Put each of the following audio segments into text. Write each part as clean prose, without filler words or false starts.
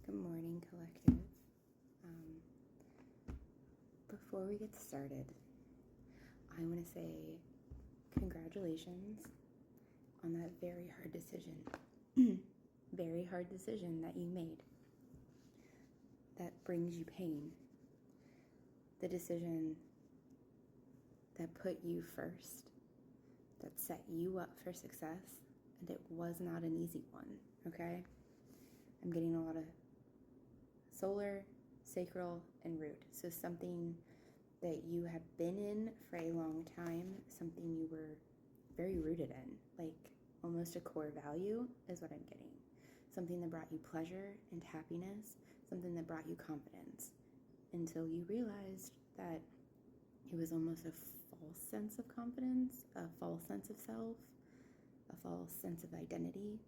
Good morning, collective. Before we get started, I want to say congratulations on that very hard decision. Very hard decision that you made that brings you pain. The decision that put you first, that set you up for success, and it was not an easy one, okay? I'm getting a lot of solar, sacral, and root. So something that you have been in for a long time, something you were very rooted in, like almost a core value is what I'm getting. Something that brought you pleasure and happiness, something that brought you confidence, until you realized that it was almost a false sense of confidence, a false sense of self, a false sense of identity,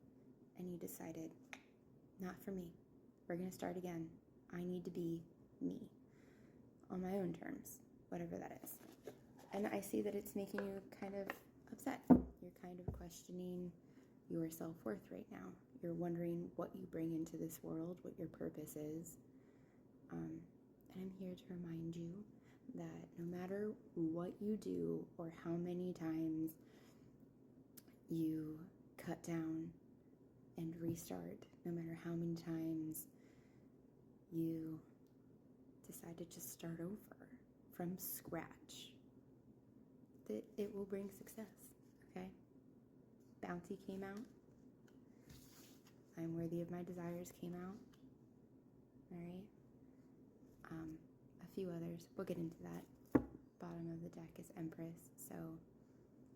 and you decided, not for me. We're going to start again. I need to be me on my own terms, whatever that is. And I see that it's making you kind of upset. You're kind of questioning your self-worth right now. You're wondering what you bring into this world, what your purpose is. And I'm here to remind you that no matter what you do or how many times you cut down and restart, no matter how many times you decide to just start over from scratch, that it will bring success, okay? Bounty came out. I'm Worthy of My Desires came out. All right? A few others. We'll get into that. Bottom of the deck is Empress. So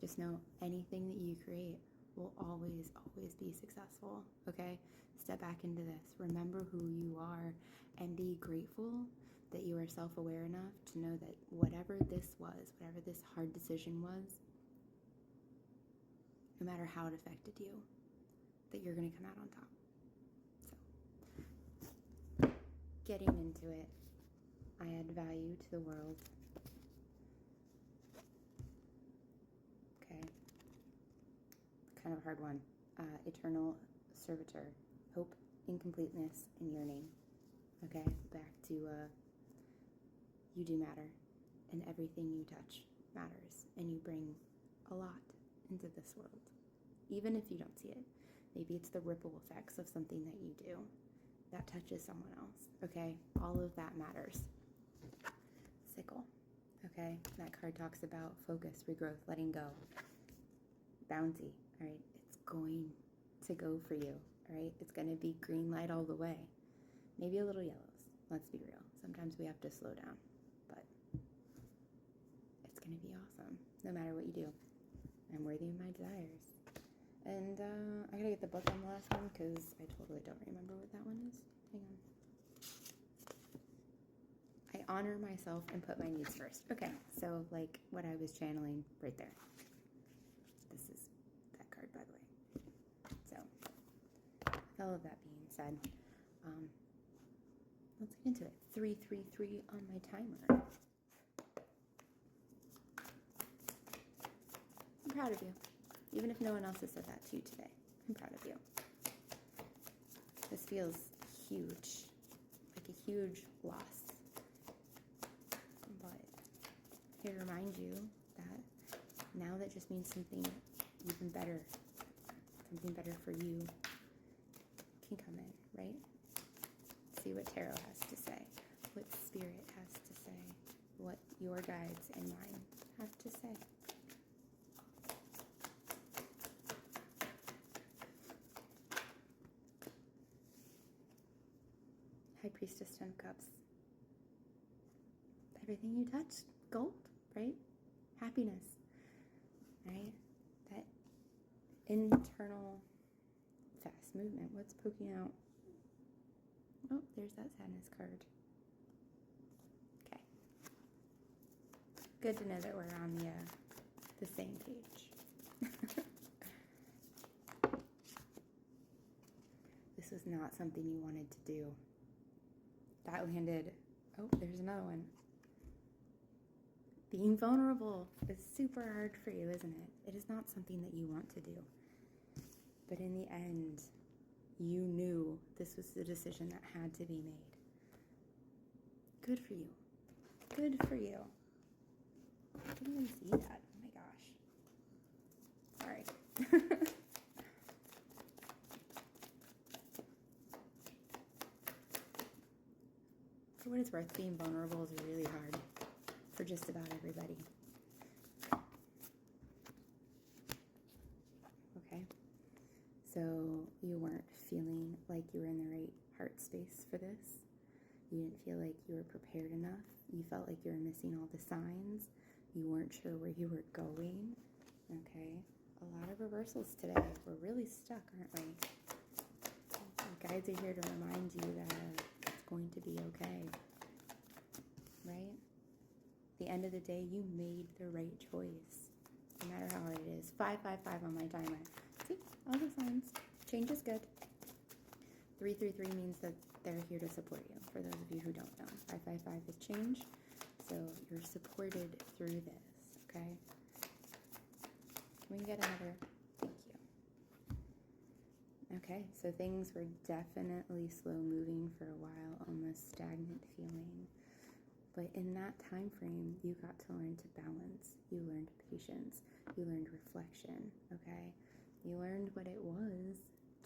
just know anything that you create will always, always be successful, okay? Step back into this. Remember who you are and be grateful that you are self-aware enough to know that whatever this was, whatever this hard decision was, no matter how it affected you, that you're going to come out on top. So, getting into it, I add value to the world. Okay. Kind of a hard one. Eternal servitor, hope, incompleteness, and yearning. Okay, back to you do matter, and everything you touch matters, and you bring a lot into this world, even if you don't see it. Maybe it's the ripple effects of something that you do that touches someone else. Okay, all of that matters. Sickle. Okay, that card talks about focus, regrowth, letting go. Bounty. All right, it's going to go for you. All right, it's going to be green light all the way. Maybe a little yellows. Let's be real. Sometimes we have to slow down, but it's going to be awesome no matter what you do. I'm worthy of my desires. And I gotta get the book on the last one because I totally don't remember what that one is. Hang on. I honor myself and put my needs first. Okay, so like what I was channeling right there. This is that card, by the way. So, with all of that being said, let's get into it. 333 on my timer. I'm proud of you. Even if no one else has said that to you today, I'm proud of you. This feels huge, like a huge loss. But here to remind you that now that just means something even better, something better for you can come in, right? See what tarot has to say, what spirit has to say, what your guides and mine have to say. High Priestess, 10 of Cups. Everything you touch, gold, right? Happiness, right? That internal fast movement. What's poking out? Oh, there's that sadness card. Okay. Good to know that we're on the same page. This was not something you wanted to do. That landed, oh, there's another one. Being vulnerable is super hard for you, isn't it? It is not something that you want to do. But in the end, You knew this was the decision that had to be made. Good for you. Good for you. I didn't even see that. Oh my gosh. Sorry. For what it's worth, being vulnerable is really hard for just about everybody. Okay? So you weren't feeling like you were in the right heart space for this. You didn't feel like you were prepared enough. You felt like you were missing all the signs. You weren't sure where you were going. Okay? A lot of reversals today. We're really stuck, aren't we? The guides are here to remind you that it's going to be okay. Right? At the end of the day, you made the right choice. No matter how hard it is. 555 on my timer. See? All the signs. Change is good. 333 means that they're here to support you, for those of you who don't know. 555 is change, so you're supported through this, okay? Can we get another? Thank you. Okay, so things were definitely slow moving for a while, almost stagnant feeling. But in that time frame, you got to learn to balance. You learned patience. You learned reflection, okay? You learned what it was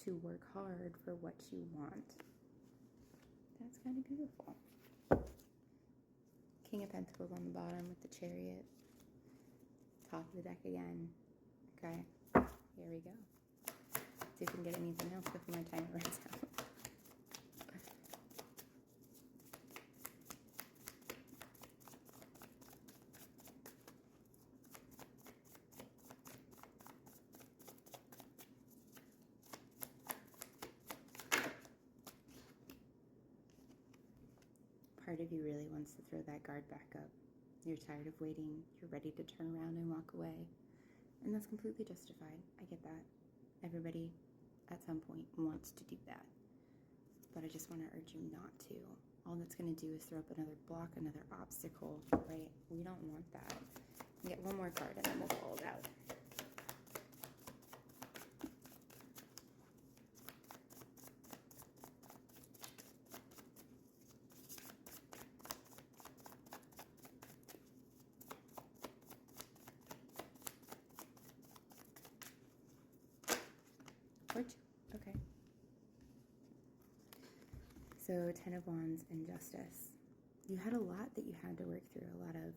to work hard for what you want. That's kind of beautiful. King of Pentacles on the bottom with the Chariot. Top of the deck again. Okay, here we go. See if we can get anything else before my timer runs out. Part of you really wants to throw that guard back up. You're tired of waiting. You're ready to turn around and walk away. And that's completely justified. I get that. Everybody at some point wants to do that. But I just want to urge you not to. All that's going to do is throw up another block, another obstacle, right? We don't want that. Get one more card and then we'll pull it out. Or two. Okay. So 10 of Wands and Justice. You had a lot that you had to work through. A lot of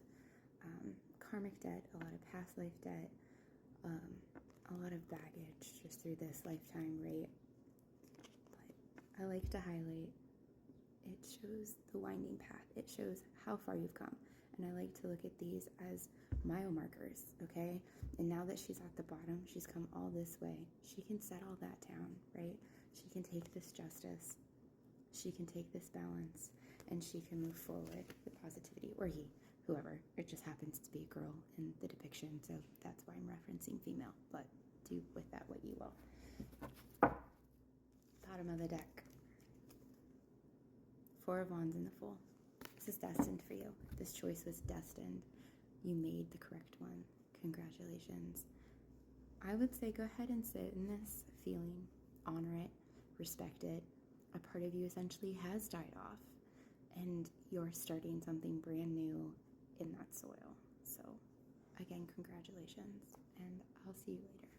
karmic debt, a lot of past life debt, a lot of baggage just through this lifetime, right? But I like to highlight, it shows the winding path. It shows how far you've come. And I like to look at these as mile markers, okay? And now that she's at the bottom, she's come all this way. She can set all that down, right? She can take this justice. She can take this balance. And she can move forward with positivity. Or he, whoever. It just happens to be a girl in the depiction, so that's why I'm referencing female. But do with that what you will. Bottom of the deck. 4 of Wands in the Fool. This is destined for you. This choice was destined. You made the correct one. Congratulations. I would say go ahead and sit in this feeling. Honor it. Respect it. A part of you essentially has died off. And you're starting something brand new in that soil. So, again, congratulations. And I'll see you later.